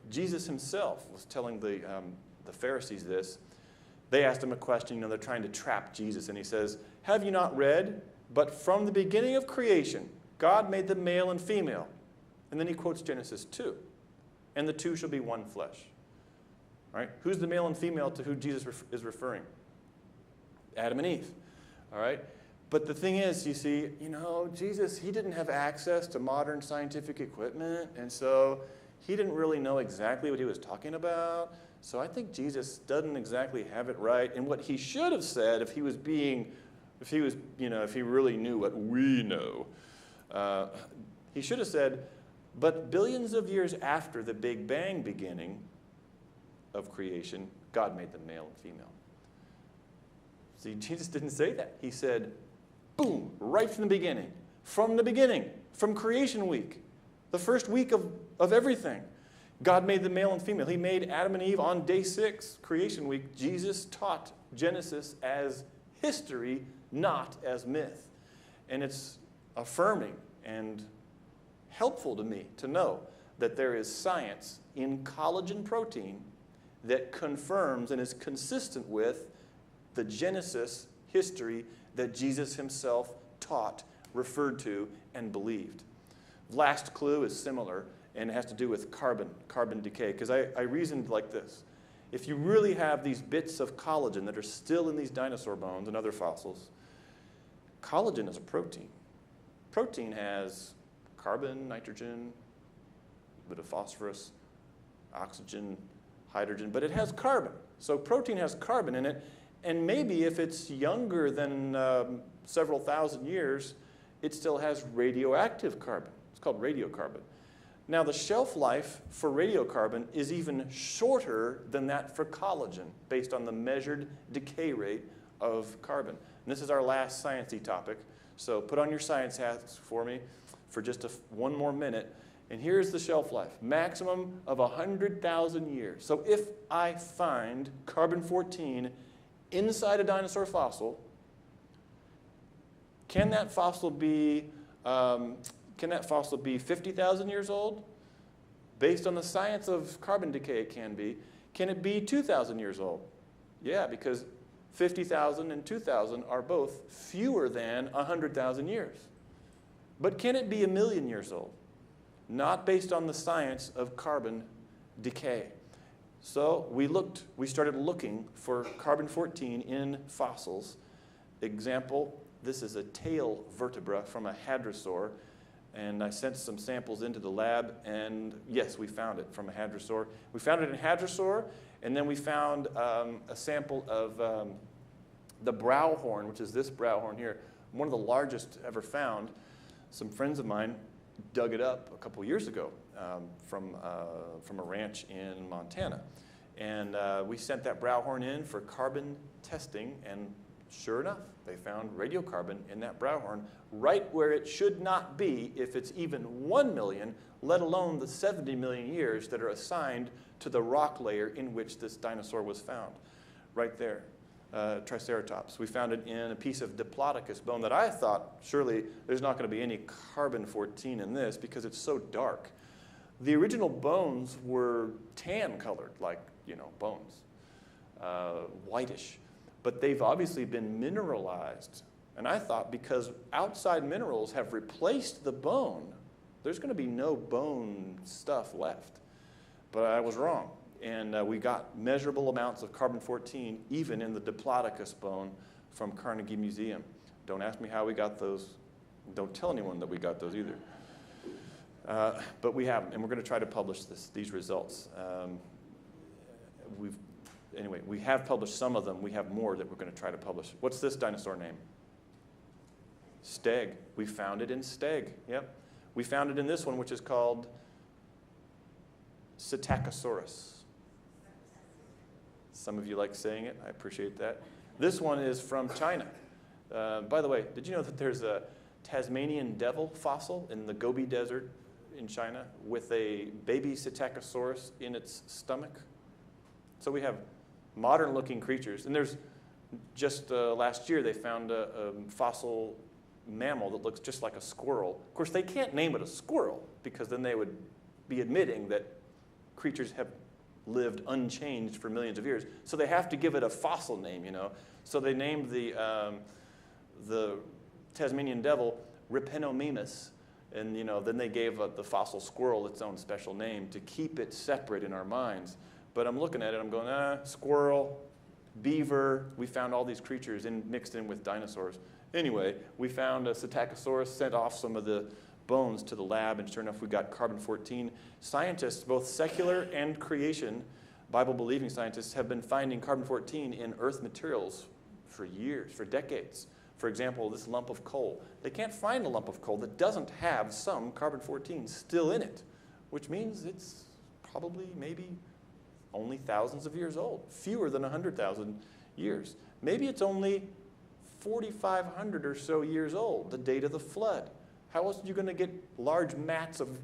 Jesus himself was telling the Pharisees this. They asked him a question, they're trying to trap Jesus, and he says, have you not read, but from the beginning of creation, God made them male and female. And then he quotes Genesis 2, and the two shall be one flesh. All right? Who's the male and female to who Jesus is referring? Adam and Eve. All right? But the thing is, you see, Jesus, he didn't have access to modern scientific equipment, and so he didn't really know exactly what he was talking about. So I think Jesus doesn't exactly have it right. And what he should have said, if he really knew what we know, he should have said, but billions of years after the Big Bang beginning of creation, God made them male and female. See, Jesus didn't say that. He said, boom, right from the beginning, from creation week, the first week of everything. God made them male and female. He made Adam and Eve on day 6, creation week. Jesus taught Genesis as history, not as myth. And it's affirming and helpful to me to know that there is science in collagen protein that confirms and is consistent with the Genesis history that Jesus himself taught, referred to, and believed. Last clue is similar, and it has to do with carbon decay, because I reasoned like this. If you really have these bits of collagen that are still in these dinosaur bones and other fossils, Collagen is a protein. Protein has carbon, nitrogen, a bit of phosphorus, oxygen, hydrogen, but it has carbon. So protein has carbon in it, and maybe if it's younger than several thousand years, it still has radioactive carbon. It's called radiocarbon. Now the shelf life for radiocarbon is even shorter than that for collagen, based on the measured decay rate of carbon. And this is our last sciencey topic, so put on your science hats for me for just one more minute. And here's the shelf life, maximum of 100,000 years. So if I find carbon-14 inside a dinosaur fossil, can that fossil be 50,000 years old? Based on the science of carbon decay, it can be. Can it be 2,000 years old? Yeah, because 50,000 and 2,000 are both fewer than 100,000 years. But can it be 1,000,000 years old? Not based on the science of carbon decay. So we started looking for carbon-14 in fossils. Example, this is a tail vertebra from a hadrosaur, and I sent some samples into the lab, and yes, we found it from a hadrosaur. We found it in hadrosaur, and then we found a sample of the brow horn, which is this brow horn here, one of the largest ever found. Some friends of mine dug it up a couple years ago from a ranch in Montana. And we sent that brow horn in for carbon testing, and sure enough, they found radiocarbon in that brow horn, right where it should not be if it's even 1 million, let alone the 70 million years that are assigned to the rock layer in which this dinosaur was found. Right there, Triceratops. We found it in a piece of Diplodocus bone that I thought, surely there's not going to be any carbon-14 in this because it's so dark. The original bones were tan colored, like, bones, whitish. But they've obviously been mineralized. And I thought because outside minerals have replaced the bone, there's going to be no bone stuff left. But I was wrong. And we got measurable amounts of carbon-14 even in the Diplodocus bone from Carnegie Museum. Don't ask me how we got those. Don't tell anyone that we got those either. But we have them, and we're going to try to publish these results. Anyway, we have published some of them. We have more that we're going to try to publish. What's this dinosaur name? Steg. We found it in Steg. Yep. We found it in this one, which is called Psittacosaurus. Some of you like saying it. I appreciate that. This one is from China. By the way, did you know that there's a Tasmanian devil fossil in the Gobi Desert in China with a baby Psittacosaurus in its stomach? So we have modern-looking creatures. And there's just last year they found a fossil mammal that looks just like a squirrel. Of course, they can't name it a squirrel because then they would be admitting that creatures have lived unchanged for millions of years. So they have to give it a fossil name, So they named the Tasmanian devil Rhipinomymus, and then they gave the fossil squirrel its own special name to keep it separate in our minds. But I'm looking at it, I'm going, squirrel, beaver. We found all these creatures mixed in with dinosaurs. Anyway, we found a Psittacosaurus, sent off some of the bones to the lab, and sure enough, we got carbon-14. Scientists, both secular and creation, Bible-believing scientists, have been finding carbon-14 in earth materials for years, for decades. For example, this lump of coal. They can't find a lump of coal that doesn't have some carbon-14 still in it, which means it's probably maybe only thousands of years old, fewer than 100,000 years. Maybe it's only 4,500 or so years old, the date of the flood. How else are you going to get large mats of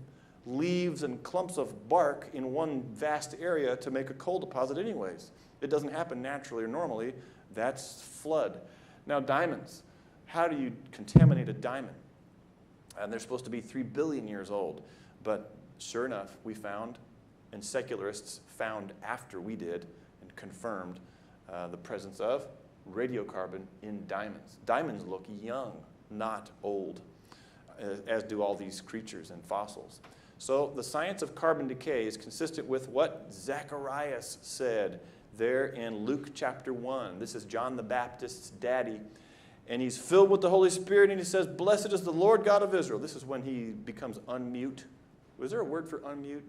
leaves and clumps of bark in one vast area to make a coal deposit anyways? It doesn't happen naturally or normally. That's flood. Now diamonds. How do you contaminate a diamond? And they're supposed to be 3 billion years old. But sure enough, we found, and secularists found after we did and confirmed the presence of radiocarbon in diamonds. Diamonds look young, not old, as do all these creatures and fossils. So the science of carbon decay is consistent with what Zacharias said there in Luke chapter 1. This is John the Baptist's daddy. And he's filled with the Holy Spirit, and he says, "Blessed is the Lord God of Israel." This is when he becomes unmute. Was there a word for unmute?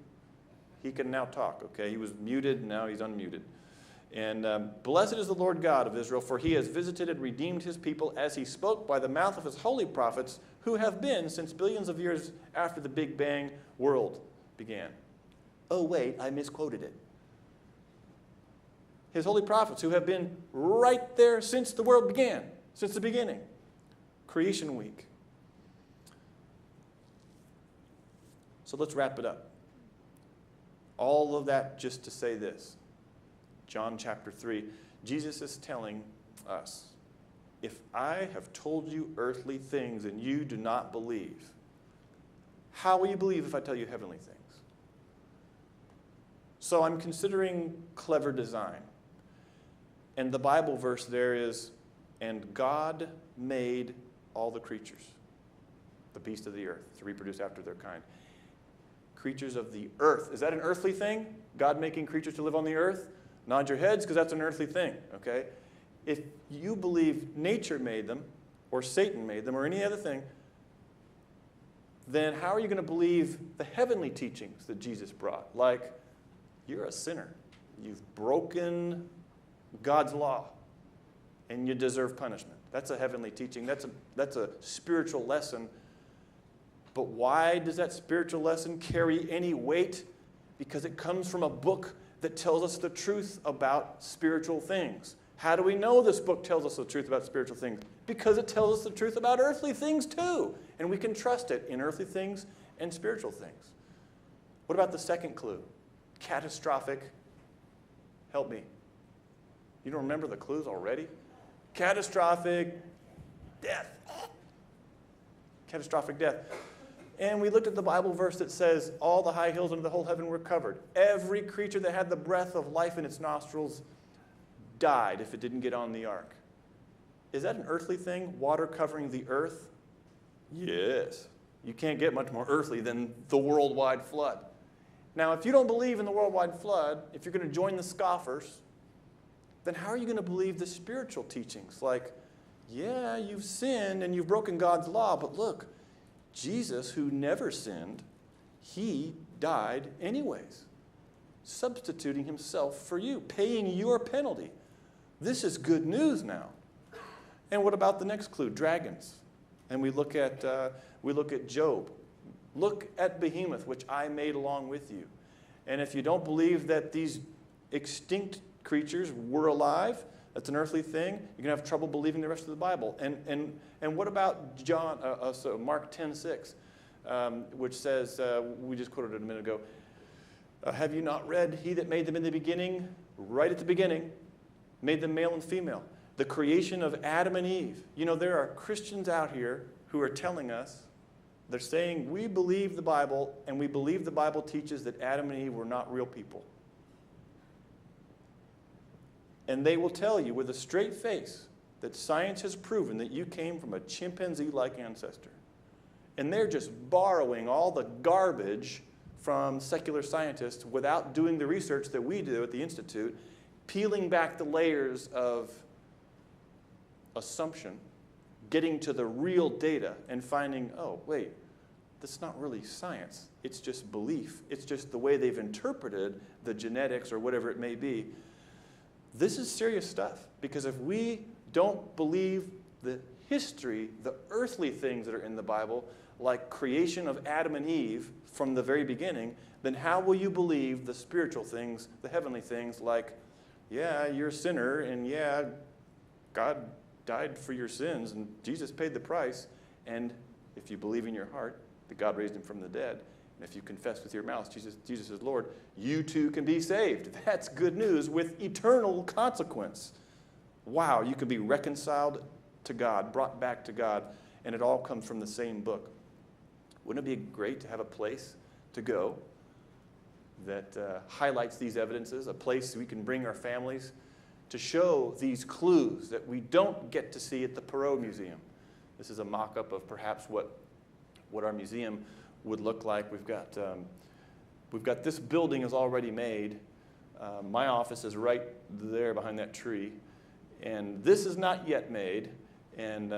He can now talk, okay? He was muted, now he's unmuted. And blessed is the Lord God of Israel, for he has visited and redeemed his people as he spoke by the mouth of his holy prophets, who have been since billions of years after the Big Bang world began. Oh, wait, I misquoted it. His holy prophets, who have been right there since the world began, since the beginning. Creation week. So let's wrap it up. All of that just to say this. John chapter 3, Jesus is telling us, if I have told you earthly things and you do not believe, how will you believe if I tell you heavenly things? So I'm considering clever design. And the Bible verse there is, "And God made all the creatures, the beasts of the earth, to reproduce after their kind." Creatures of the earth. Is that an earthly thing? God making creatures to live on the earth? Nod your heads, because that's an earthly thing, okay? If you believe nature made them, or Satan made them, or any other thing, then how are you going to believe the heavenly teachings that Jesus brought? Like, you're a sinner. You've broken God's law, and you deserve punishment. That's a heavenly teaching. That's a spiritual lesson. But why does that spiritual lesson carry any weight? Because it comes from a book that tells us the truth about spiritual things. How do we know this book tells us the truth about spiritual things? Because it tells us the truth about earthly things too. And we can trust it in earthly things and spiritual things. What about the second clue? Catastrophic. Help me. You don't remember the clues already? Catastrophic death. Catastrophic death. And we looked at the Bible verse that says, all the high hills under the whole heaven were covered. Every creature that had the breath of life in its nostrils died if it didn't get on the ark. Is that an earthly thing? Water covering the earth? Yes. You can't get much more earthly than the worldwide flood. Now, if you don't believe in the worldwide flood, if you're going to join the scoffers, then how are you going to believe the spiritual teachings? Like, yeah, you've sinned and you've broken God's law, but look, Jesus, who never sinned, he died anyways, substituting himself for you, paying your penalty. This is good news now. And what about the next clue? Dragons. And we look at Job. Look at Behemoth, which I made along with you. And if you don't believe that these extinct creatures were alive, that's an earthly thing, you're going to have trouble believing the rest of the Bible. And what about Mark 10:6, which says, we just quoted it a minute ago, have you not read, he that made them in the beginning, right at the beginning, made them male and female. The creation of Adam and Eve. You know, there are Christians out here who are telling us, they're saying, we believe the Bible, and we believe the Bible teaches that Adam and Eve were not real people. And they will tell you with a straight face that science has proven that you came from a chimpanzee-like ancestor. And they're just borrowing all the garbage from secular scientists without doing the research that we do at the Institute, peeling back the layers of assumption, getting to the real data, and finding, oh, wait, that's not really science. It's just belief. It's just the way they've interpreted the genetics or whatever it may be. This is serious stuff, because if we don't believe the history, the earthly things that are in the Bible, like creation of Adam and Eve from the very beginning, then how will you believe the spiritual things, the heavenly things, like, yeah, you're a sinner, and yeah, God died for your sins, and Jesus paid the price, and if you believe in your heart that God raised him from the dead, and if you confess with your mouth Jesus is Lord, you too can be saved. That's good news with eternal consequence. Wow, you can be reconciled to God, brought back to God, and it all comes from the same book. Wouldn't it be great to have a place to go that highlights these evidences, a place we can bring our families to show these clues that we don't get to see at the Perot Museum? This is a mock-up of perhaps what our museum would look like. We've got this building is already made. My office is right there behind that tree. And this is not yet made. And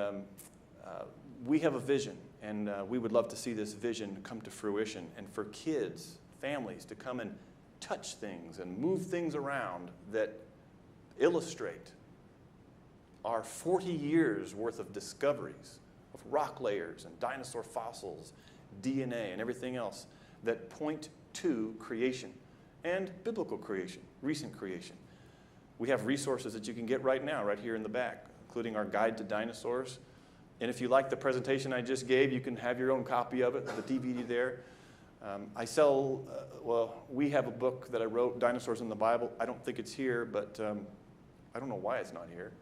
we have a vision, and we would love to see this vision come to fruition, and for kids, families, to come and touch things and move things around that illustrate our 40 years worth of discoveries of rock layers and dinosaur fossils, DNA, and everything else that point to creation and biblical creation, recent creation. We have resources that you can get right now, right here in the back, including our guide to dinosaurs. And if you like the presentation I just gave, you can have your own copy of it, the DVD there. We have a book that I wrote, Dinosaurs in the Bible. I don't think it's here, but I don't know why it's not here.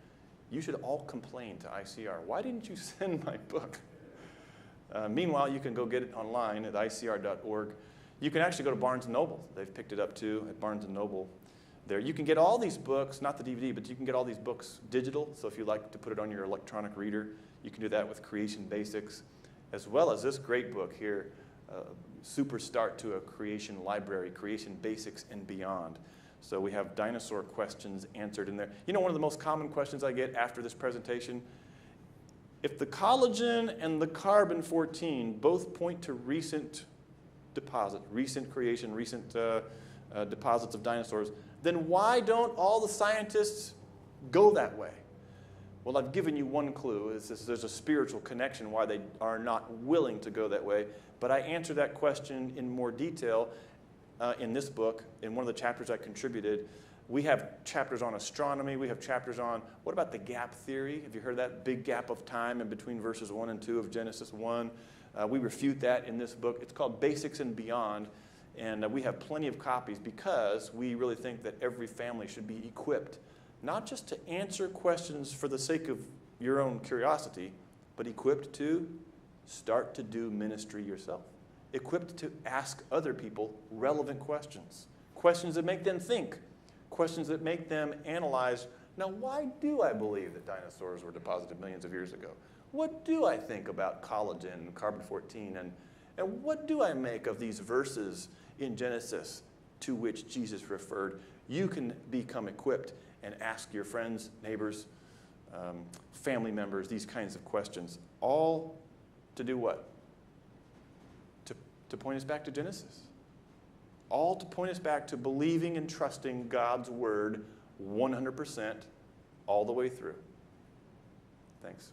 You should all complain to ICR. Why didn't you send my book? Meanwhile, you can go get it online at icr.org. You can actually go to Barnes & Noble. They've picked it up too at Barnes & Noble. There, you can get all these books, not the DVD, but you can get all these books digital. So if you like to put it on your electronic reader, you can do that with Creation Basics, as well as this great book here, Super Start to a Creation Library, Creation Basics and Beyond. So we have dinosaur questions answered in there. You know, one of the most common questions I get after this presentation, if the collagen and the carbon-14 both point to recent deposit, recent creation, recent deposits of dinosaurs, then why don't all the scientists go that way? Well, I've given you one clue. There's a spiritual connection why they are not willing to go that way. But I answer that question in more detail in this book. In one of the chapters I contributed, we have chapters on astronomy. We have chapters on, what about the gap theory? Have you heard that big gap of time in between verses 1 and 2 of Genesis 1? We refute that in this book. It's called Basics and Beyond. And we have plenty of copies because we really think that every family should be equipped, not just to answer questions for the sake of your own curiosity, but equipped to start to do ministry yourself. Equipped to ask other people relevant questions. Questions that make them think. Questions that make them analyze, now why do I believe that dinosaurs were deposited millions of years ago? What do I think about collagen and carbon-14? And what do I make of these verses in Genesis to which Jesus referred? You can become equipped and ask your friends, neighbors, family members these kinds of questions. All to do what? To point us back to Genesis. All to point us back to believing and trusting God's word 100% all the way through. Thanks.